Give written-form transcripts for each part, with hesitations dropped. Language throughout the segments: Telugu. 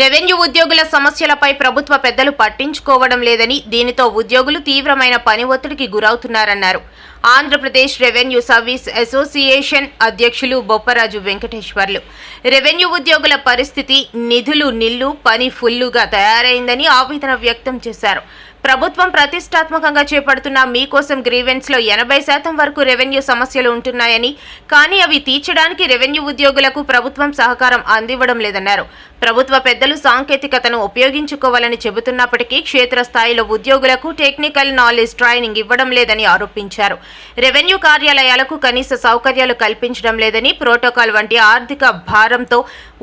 రెవెన్యూ ఉద్యోగుల సమస్యలపై ప్రభుత్వ పెద్దలు పట్టించుకోవడం లేదని, దీనితో ఉద్యోగులు తీవ్రమైన పని ఒత్తిడికి గురవుతున్నారన్నారు. ఆంధ్రప్రదేశ్ రెవెన్యూ సర్వీస్ అసోసియేషన్ అధ్యక్షులు బొప్పరాజు వెంకటేశ్వర్లు రెవెన్యూ ఉద్యోగుల పరిస్థితి నిధులు నిల్లు, పని ఫుల్లుగా తయారైందని ఆవేదన వ్యక్తం చేశారు. ప్రభుత్వం ప్రతిష్టాత్మకంగా చేపడుతున్న మీకోసం గ్రీవెన్స్ లో 80% వరకు రెవెన్యూ సమస్యలు ఉంటున్నాయని, కానీ అవి తీర్చడానికి రెవెన్యూ ఉద్యోగులకు ప్రభుత్వం సహకారం అందివ్వడం లేదన్నారు. ప్రభుత్వ పెద్దలు సాంకేతికతను ఉపయోగించుకోవాలని చెబుతున్నప్పటికీ క్షేత్రస్థాయిలో ఉద్యోగులకు టెక్నికల్ నాలెడ్జ్ ట్రైనింగ్ ఇవ్వడం లేదని ఆరోపించారు. రెవెన్యూ కార్యాలయాలకు కనీస సౌకర్యాలు కల్పించడం లేదని, ప్రోటోకాల్ వంటి ఆర్థిక భారంతో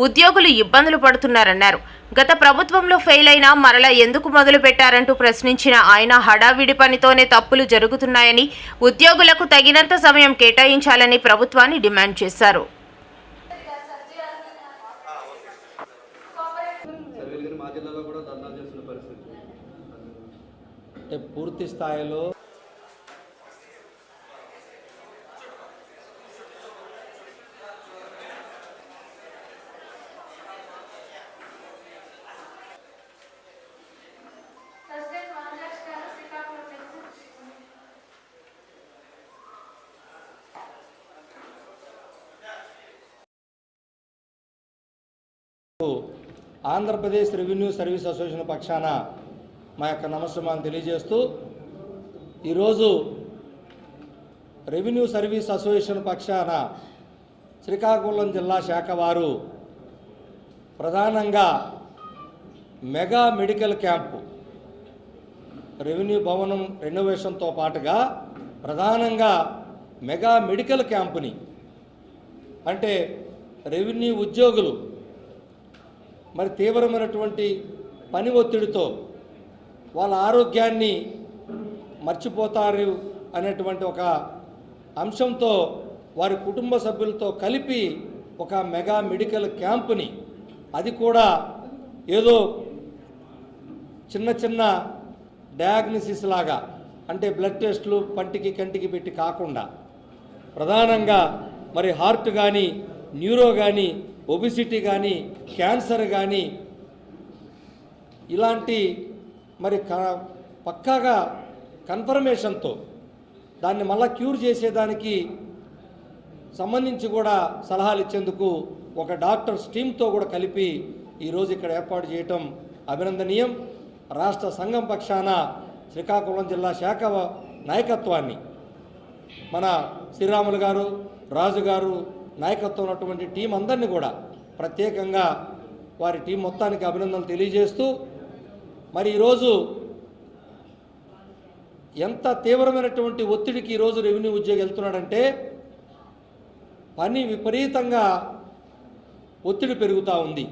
ఉద్యోగులు ఇబ్బందులు పడుతున్నారన్నారు. గత ప్రభుత్వంలో ఫెయిల్ అయినా మరలా ఎందుకు మొదలు పెట్టారంటూ ప్రశ్నించిన ఆయన, హడావిడి పనితోనే తప్పులు జరుగుతున్నాయని, ఉద్యోగులకు తగినంత సమయం కేటాయించాలని ప్రభుత్వాన్ని డిమాండ్ చేశారు. పూర్తి స్థాయిలో ఆంధ్రప్రదేశ్ రెవెన్యూ సర్వీస్ అసోసియేషన్ పక్షాన మా యొక్క నమస్కారాన్ని తెలియజేస్తూ, ఈరోజు రెవెన్యూ సర్వీస్ అసోసియేషన్ పక్షాన శ్రీకాకుళం జిల్లా శాఖ వారు ప్రధానంగా మెగా మెడికల్ క్యాంపు రెవెన్యూ భవనం రెనోవేషన్తో పాటుగా ప్రధానంగా మెగా మెడికల్ క్యాంపుని, అంటే రెవెన్యూ ఉద్యోగులు మరి తీవ్రమైనటువంటి పని ఒత్తిడితో వాళ్ళ ఆరోగ్యాన్ని మర్చిపోతారు అనేటువంటి ఒక అంశంతో వారి కుటుంబ సభ్యులతో కలిపి ఒక మెగా మెడికల్ క్యాంపుని, అది కూడా ఏదో చిన్న చిన్న డయాగ్నోసిస్ లాగా, అంటే బ్లడ్ టెస్టులు పంటికి కంటికి పెట్టి కాకుండా ప్రధానంగా మరి హార్ట్ కానీ, న్యూరో కానీ, ఒబిసిటీ కానీ, క్యాన్సర్ కానీ ఇలాంటి మరి పక్కాగా కన్ఫర్మేషన్తో దాన్ని మళ్ళా క్యూర్ చేసేదానికి సంబంధించి కూడా సలహాలు ఇచ్చేందుకు ఒక డాక్టర్స్ టీంతో కూడా కలిపి ఈరోజు ఇక్కడ ఏర్పాటు చేయటం అభినందనీయం. రాష్ట్ర సంఘం పక్షాన శ్రీకాకుళం జిల్లా శాఖ నాయకత్వాన్ని మన శ్రీరాములు గారు, రాజు గారు నాయకత్వం ఉన్నటువంటి టీం అందరినీ కూడా ప్రత్యేకంగా వారి టీం మొత్తానికి అభినందనలు తెలియజేస్తూ, మరి ఈరోజు ఎంత తీవ్రమైనటువంటి ఒత్తిడికి ఈరోజు రెవెన్యూ ఉద్యోగి వెళ్తున్నాడంటే, పని విపరీతంగా ఒత్తిడి పెరుగుతూ ఉంది.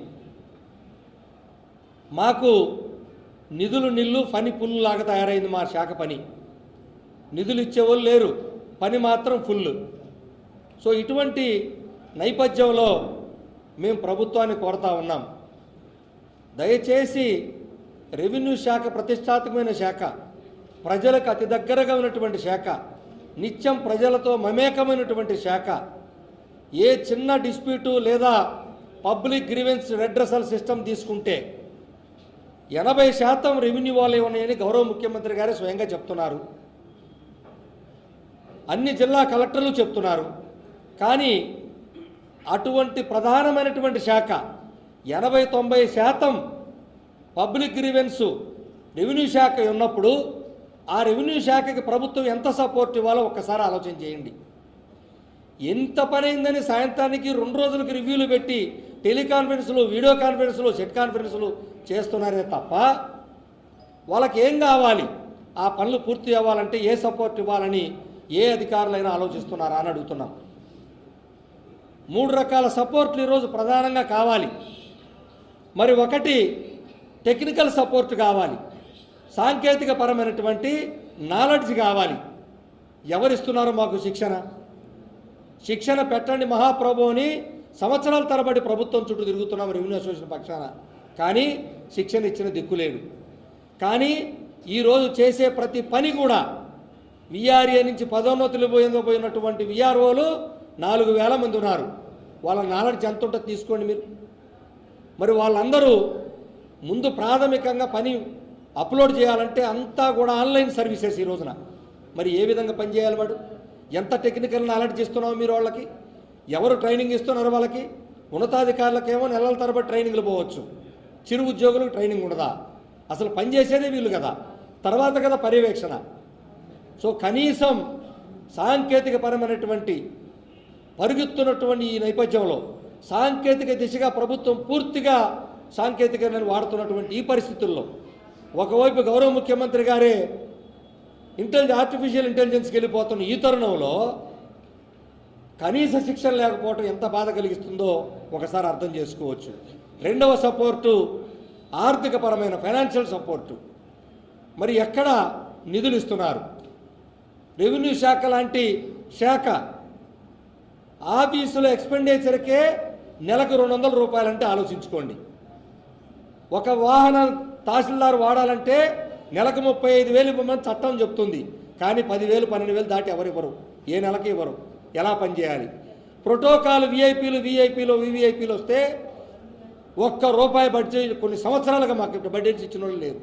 మాకు నిధులు నిల్లు, పని పుల్లు లాగా తయారైంది మా శాఖ పని. నిధులు ఇచ్చేవాళ్ళు లేరు, పని మాత్రం ఫుల్. సో ఇటువంటి నేపథ్యంలో మేము ప్రభుత్వాన్ని కోరుతా ఉన్నాం, దయచేసి రెవెన్యూ శాఖ ప్రతిష్టాత్మకమైన శాఖ, ప్రజలకు అతి దగ్గరగా ఉన్నటువంటి శాఖ, నిత్యం ప్రజలతో మమేకమైనటువంటి శాఖ. ఏ చిన్న డిస్ప్యూటు లేదా పబ్లిక్ గ్రీవెన్స్ రెడ్రెసల్ సిస్టమ్ తీసుకుంటే 80% రెవెన్యూ వాళ్ళే ఉన్నాయని గౌరవ ముఖ్యమంత్రి గారు స్వయంగా చెప్తున్నారు, అన్ని జిల్లా కలెక్టర్లు చెప్తున్నారు. కానీ అటువంటి ప్రధానమైనటువంటి శాఖ 80-90% పబ్లిక్ గ్రీవెన్స్ రెవెన్యూ శాఖ ఉన్నప్పుడు ఆ రెవెన్యూ శాఖకి ప్రభుత్వం ఎంత సపోర్ట్ ఇవ్వాలో ఒక్కసారి ఆలోచన చేయండి. ఎంత పని అయిందని సాయంత్రానికి 2 రోజులకు రివ్యూలు పెట్టి టెలికాన్ఫరెన్స్లు, వీడియో కాన్ఫరెన్స్లు, సెట్ కాన్ఫరెన్స్లు చేస్తున్నారే తప్ప వాళ్ళకి ఏం కావాలి, ఆ పనులు పూర్తి అవ్వాలంటే ఏ సపోర్ట్ ఇవ్వాలని ఏ అధికారులైనా ఆలోచిస్తున్నారా అని అడుగుతున్నాం. 3 రకాల సపోర్ట్లు ఈరోజు ప్రధానంగా కావాలి. మరి ఒకటి టెక్నికల్ సపోర్ట్ కావాలి, సాంకేతిక పరమైనటువంటి నాలెడ్జ్ కావాలి. ఎవరిస్తున్నారో మాకు శిక్షణ పెట్టండి మహాప్రభుని సంవత్సరాల తరబడి ప్రభుత్వం చుట్టూ తిరుగుతున్నాం రెవెన్యూ అసోసియేషన్ పక్షాన, కానీ శిక్షణ ఇచ్చిన దిక్కులేదు. కానీ ఈరోజు చేసే ప్రతి పని కూడా విఆర్ఏ నుంచి పదోన్నతులు పోయినటువంటి విఆర్ఓలు 4000 మంది ఉన్నారు. వాళ్ళ నాలెడ్జ్ ఎంత ఉంటుందో తీసుకోండి మీరు. మరి వాళ్ళందరూ ముందు ప్రాథమికంగా పని అప్లోడ్ చేయాలంటే అంతా కూడా ఆన్లైన్ సర్వీసెస్ ఈ రోజున. మరి ఏ విధంగా పని చేయాలి వాడు? ఎంత టెక్నికల్ నాలెడ్జ్ ఇస్తున్నావు మీరు వాళ్ళకి? ఎవరు ట్రైనింగ్ ఇస్తున్నారు వాళ్ళకి? ఉన్నతాధికారులకేమో నెలల తరబడి ట్రైనింగ్లు పోవచ్చు, చిరు ఉద్యోగులకు ట్రైనింగ్ ఉండదా? అసలు పని చేసేదే వీళ్ళు కదా, తర్వాత కదా పర్యవేక్షణ. సో కనీసం సాంకేతిక పరమైనటువంటి పరుగుతున్నటువంటి ఈ నేపథ్యంలో సాంకేతిక దిశగా ప్రభుత్వం పూర్తిగా సాంకేతికతను వాడుతున్నటువంటి ఈ పరిస్థితుల్లో ఒకవైపు గౌరవ ముఖ్యమంత్రి గారే ఆర్టిఫిషియల్ ఇంటెలిజెన్స్కి వెళ్ళిపోతున్న ఈ తరుణంలో కనీస శిక్షణ లేకపోవడం ఎంత బాధ కలిగిస్తుందో ఒకసారి అర్థం చేసుకోవచ్చు. రెండవ సపోర్టు ఆర్థికపరమైన ఫైనాన్షియల్ సపోర్టు. మరి ఎక్కడ నిధులు ఇస్తున్నారు? రెవెన్యూ శాఖ లాంటి శాఖ ఆఫీసుల ఎక్స్పెండిచర్కే నెలకు 200 రూపాయలంటే ఆలోచించుకోండి. ఒక వాహనం తహసీల్దార్ వాడాలంటే నెలకు 35,000 ఇవ్వమని చట్టం చెప్తుంది. కానీ 10,000 12,000 దాటి ఎవరివ్వరు, ఏ నెలకి ఇవ్వరు. ఎలా పనిచేయాలి? ప్రోటోకాల్ వివిఐపీలు వస్తే ₹1 బడ్జెట్ కొన్ని సంవత్సరాలుగా మాకు ఇప్పుడు బడ్జెట్స్ ఇచ్చిన వాళ్ళు లేదు.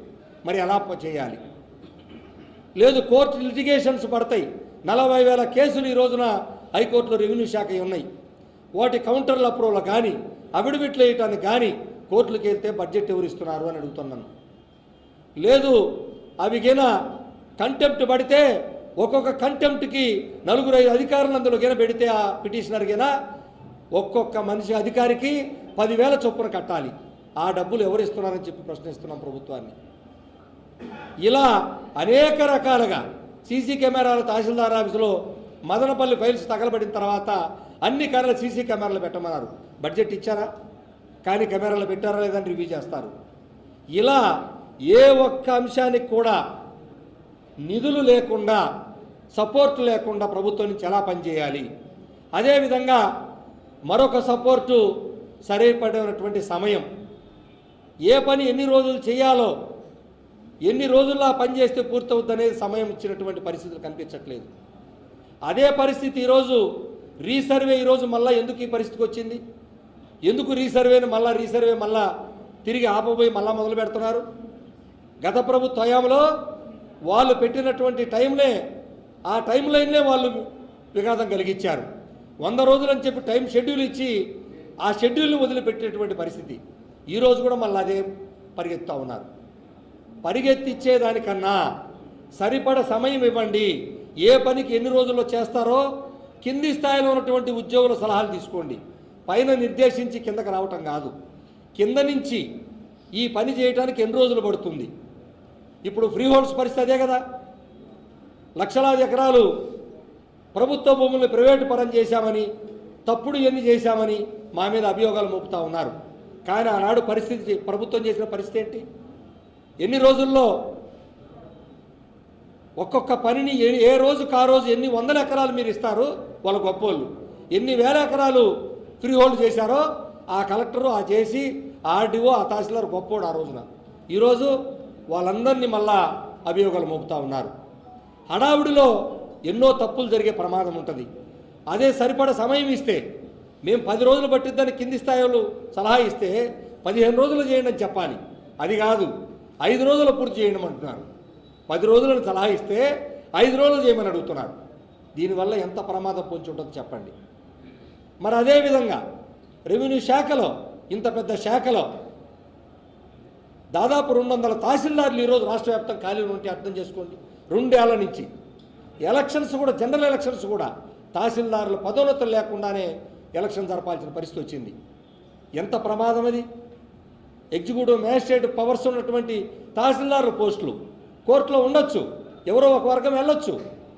మరి ఎలా చేయాలి? లేదు, కోర్టు లిటిగేషన్స్ పడతాయి. 40,000 కేసులు ఈ రోజున హైకోర్టులో రెవెన్యూ శాఖ ఉన్నాయి. వాటి కౌంటర్ల అప్రూవల్ కానీ అఫిడవిట్లు వేయటానికి కానీ కోర్టులకు వెళ్తే బడ్జెట్ ఎవరు ఇస్తున్నారు అని అడుగుతున్నాను. లేదు, అవి గిన కంటెంప్ట్ పడితే ఒక్కొక్క కంటెంప్ట్కి 4-5 అధికారులు అందులో గిన పెడితే ఆ పిటిషనర్ గిన ఒక్కొక్క మనిషి అధికారికి 10,000 చొప్పున కట్టాలి. ఆ డబ్బులు ఎవరు ఇస్తున్నారని చెప్పి ప్రశ్నిస్తున్నాం ప్రభుత్వాన్ని. ఇలా అనేక రకాలుగా సీసీ కెమెరాలు తహసీల్దార్ ఆఫీసులో మదనపల్లి ఫైల్స్ తగలబడిన తర్వాత అన్ని కర్రలు సీసీ కెమెరాలు పెట్టమన్నారు. బడ్జెట్ ఇచ్చారా? కానీ కెమెరాలు పెట్టారా లేదని రివ్యూ చేస్తారు. ఇలా ఏ ఒక్క అంశానికి కూడా నిధులు లేకుండా, సపోర్టు లేకుండా ప్రభుత్వం నుంచి ఎలా పనిచేయాలి? అదేవిధంగా మరొక సపోర్టు సరిపడినటువంటి సమయం. ఏ పని ఎన్ని రోజులు చేయాలో, ఎన్ని రోజుల్లో ఆ పని చేస్తే పూర్తవుద్దనేది సమయం ఇచ్చినటువంటి పరిస్థితులు కనిపించట్లేదు. అదే పరిస్థితి ఈరోజు రీసర్వే ఈరోజు మళ్ళీ ఎందుకు ఈ పరిస్థితికి వచ్చింది? ఎందుకు రీసర్వే మళ్ళా తిరిగి ఆపబోయి మళ్ళా మొదలు పెడుతున్నారు? గత ప్రభుత్వ హయాంలో వాళ్ళు పెట్టినటువంటి ఆ టైం లైన్లే వాళ్ళు విఘాతం కలిగించారు. 100 రోజులు అని చెప్పి టైం షెడ్యూల్ ఇచ్చి ఆ షెడ్యూల్ని వదిలిపెట్టినటువంటి పరిస్థితి. ఈరోజు కూడా మళ్ళీ అదే పరిగెత్తుతూ ఉన్నారు. పరిగెత్తిచ్చేదానికన్నా సరిపడ సమయం ఇవ్వండి. ఏ పనికి ఎన్ని రోజుల్లో చేస్తారో కింది స్థాయిలో ఉన్నటువంటి ఉద్యోగుల సలహాలు తీసుకోండి. పైన నిర్దేశించి కిందకు రావటం కాదు. కింద నుంచి ఈ పని చేయడానికి ఎన్ని రోజులు పడుతుంది? ఇప్పుడు ఫ్రీ హోల్డ్స్ పరిస్థితి అదే కదా. లక్షలాది ఎకరాలు ప్రభుత్వ భూములను ప్రైవేటు పరం చేశామని, తప్పుడు ఎన్ని చేశామని మా మీద అభియోగాలు మోపుతూ ఉన్నారు. కానీ ఆనాడు పరిస్థితి, ప్రభుత్వం చేసిన పరిస్థితి ఏంటి? ఎన్ని రోజుల్లో ఒక్కొక్క పనిని ఏ రోజుకు ఆ రోజు ఎన్ని 100 ఎకరాలు మీరు ఇస్తారు వాళ్ళ గొప్పోళ్ళు, ఎన్ని వేల ఎకరాలు ఫ్రీ హోల్డ్ చేశారో ఆ కలెక్టరు, ఆ జేసీ, ఆ ఆర్డీఓ, ఆ తహసీల్దార్ గొప్పోడు ఆ రోజున. ఈరోజు వాళ్ళందరినీ మళ్ళా అభియోగాలు మోపుతూ ఉన్నారు. హడావుడిలో ఎన్నో తప్పులు జరిగే ప్రమాదం ఉంటుంది. అదే సరిపడ సమయం ఇస్తే, మేము 10 రోజులు పట్టిద్దని కింది స్థాయిలో సలహా ఇస్తే 15 రోజులు చేయండి అని చెప్పాలి. అది కాదు, 5 రోజులు పూర్తి చేయడం అంటున్నారు. 10 రోజులను సలహా ఇస్తే 5 రోజులు చేయమని అడుగుతున్నారు. దీనివల్ల ఎంత ప్రమాదం పొంచి ఉంటుందో చెప్పండి. మరి అదేవిధంగా రెవెన్యూ శాఖలో, ఇంత పెద్ద శాఖలో దాదాపు 200 తహసీల్దార్లు ఈరోజు రాష్ట్ర వ్యాప్తంగా ఖాళీలు ఉంటే అర్థం చేసుకోండి. 2 ఏళ్ల నుంచి ఎలక్షన్స్ కూడా, జనరల్ ఎలక్షన్స్ కూడా తహసీల్దారులు పదోన్నతులు లేకుండానే ఎలక్షన్ జరపాల్సిన పరిస్థితి వచ్చింది. ఎంత ప్రమాదం అది! ఎగ్జిక్యూటివ్ మ్యాజిస్ట్రేట్ పవర్స్ ఉన్నటువంటి తహసీల్దారుల పోస్టులు కోర్టులో ఉండొచ్చు, ఎవరో ఒక వర్గం వెళ్ళొచ్చు.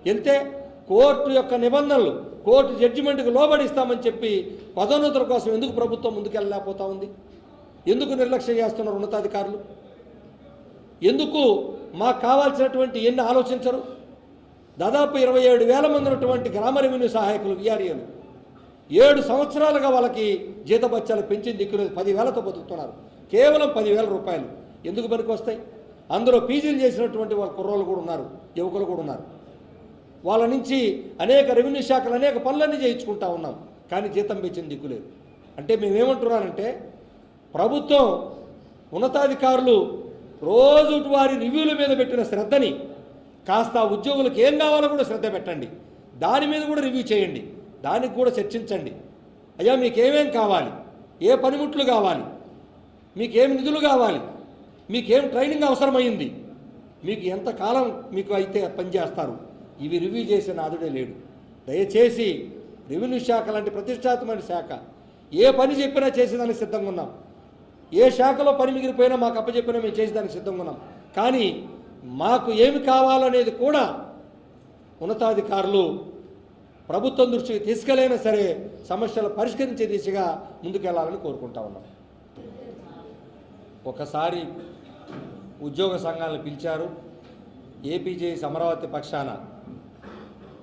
వెళ్తే కోర్టు యొక్క నిబంధనలు, కోర్టు జడ్జిమెంట్కి లోబడిస్తామని చెప్పి పదోన్నతుల కోసం ఎందుకు ప్రభుత్వం ముందుకెళ్ళలేకపోతా ఉంది? ఎందుకు నిర్లక్ష్యం చేస్తున్నారు ఉన్నతాధికారులు? ఎందుకు మాకు కావాల్సినటువంటి ఎన్ని ఆలోచించరు? దాదాపు 27,000 మంది ఉన్నటువంటి గ్రామ రెవెన్యూ సహాయకులు, విఆర్ఏలు 7 సంవత్సరాలుగా వాళ్ళకి జీతభత్యాలు పెంచి దిక్కులేదు. 10,000తో బతుకుతున్నారు. కేవలం 10,000 రూపాయలు ఎందుకు పనికి వస్తాయి? అందులో పీజీలు చేసినటువంటి వాళ్ళ కుర్రోళ్ళు కూడా ఉన్నారు, యువకులు కూడా ఉన్నారు. వాళ్ళ నుంచి అనేక రెవెన్యూ శాఖలు అనేక పనులన్నీ చేయించుకుంటా ఉన్నాం, కానీ జీతం పెంచిన దిక్కులేదు. అంటే మేమేమంటున్నానంటే ప్రభుత్వం ఉన్నతాధికారులు రోజు వారి రివ్యూల మీద పెట్టిన శ్రద్ధని కాస్త ఉద్యోగులకు ఏం కావాలో కూడా శ్రద్ధ పెట్టండి, దాని మీద కూడా రివ్యూ చేయండి, దానికి కూడా చర్చించండి. అయ్యా మీకేమేం కావాలి, ఏ పనిముట్లు కావాలి, మీకేం నిధులు కావాలి, మీకేం ట్రైనింగ్ అవసరమైంది, మీకు ఎంతకాలం మీకు అయితే పనిచేస్తారు, ఇవి రివ్యూ చేసే నాదుడే లేడు. దయచేసి రెవెన్యూ శాఖ లాంటి ప్రతిష్టాత్మకమైన శాఖ ఏ పని చెప్పినా చేసేదానికి సిద్ధంగా ఉన్నాం. ఏ శాఖలో పని మిగిలిపోయినా మాకు అప్పచెప్పినా మేము చేసేదానికి సిద్ధంగా ఉన్నాం. కానీ మాకు ఏమి కావాలనేది కూడా ఉన్నతాధికారులు ప్రభుత్వం దృష్టికి తీసుకెళ్ళైనా సరే సమస్యలు పరిష్కరించే దిశగా ముందుకెళ్లాలని కోరుకుంటా ఉన్నాం. ఒకసారి ఉద్యోగ సంఘాలను పిలిచారు. ఏపీజేఎస్ అమరావతి పక్షాన,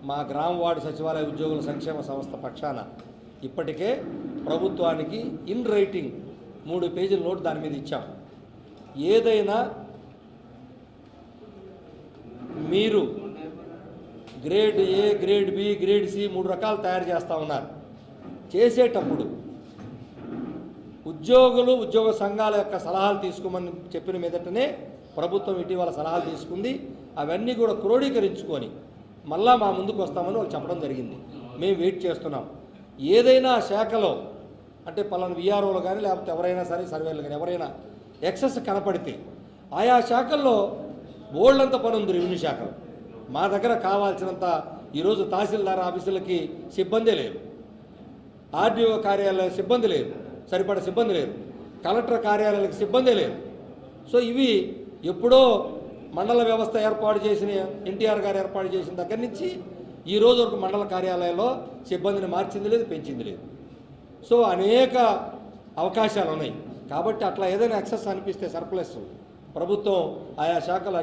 మా గ్రామ వార్డు సచివాలయ ఉద్యోగుల సంక్షేమ సంస్థ పక్షాన ఇప్పటికే ప్రభుత్వానికి ఇన్ రైటింగ్ 3 పేజీల నోట్ దాని మీద ఇచ్చాం. ఏదైనా మీరు grade A, grade B, grade C 3 రకాలు తయారు చేస్తూ ఉన్నారు. చేసేటప్పుడు ఉద్యోగ సంఘాల యొక్క సలహాలు తీసుకోమని చెప్పిన మీదటనే ప్రభుత్వం ఇటీవల సలహాలు తీసుకుంది. అవన్నీ కూడా క్రోడీకరించుకొని మళ్ళా మా ముందుకు వస్తామని వాళ్ళు చెప్పడం జరిగింది. మేము వెయిట్ చేస్తున్నాం. ఏదైనా శాఖలో అంటే పలానా విఆర్ఓలు కానీ లేకపోతే ఎవరైనా సరే సర్వేలు కానీ ఎవరైనా ఎక్సెస్ కనపడితే ఆయా శాఖల్లో బోల్డంత పని ఉంది. రెవెన్యూ శాఖలో మా దగ్గర కావాల్సినంత ఈరోజు తహసీల్దార్ ఆఫీసులకి సిబ్బంది లేరు, ఆర్డీఓ కార్యాలయ సిబ్బంది లేరు, సరిపడ సిబ్బంది లేరు, కలెక్టర్ కార్యాలయాలకు సిబ్బంది లేరు. సో ఇవి ఎప్పుడో మండల వ్యవస్థ ఏర్పాటు చేసిన ఎన్టీఆర్ గారు ఏర్పాటు చేసిన దగ్గర నుంచి ఈ రోజు వరకు మండల కార్యాలయంలో సిబ్బందిని మార్చింది లేదు, పెంచింది లేదు. సో అనేక అవకాశాలు ఉన్నాయి. కాబట్టి అట్లా ఏదైనా ఎక్సెస్ అనిపిస్తే సర్ప్లస్ ప్రభుత్వం ఆయా శాఖలు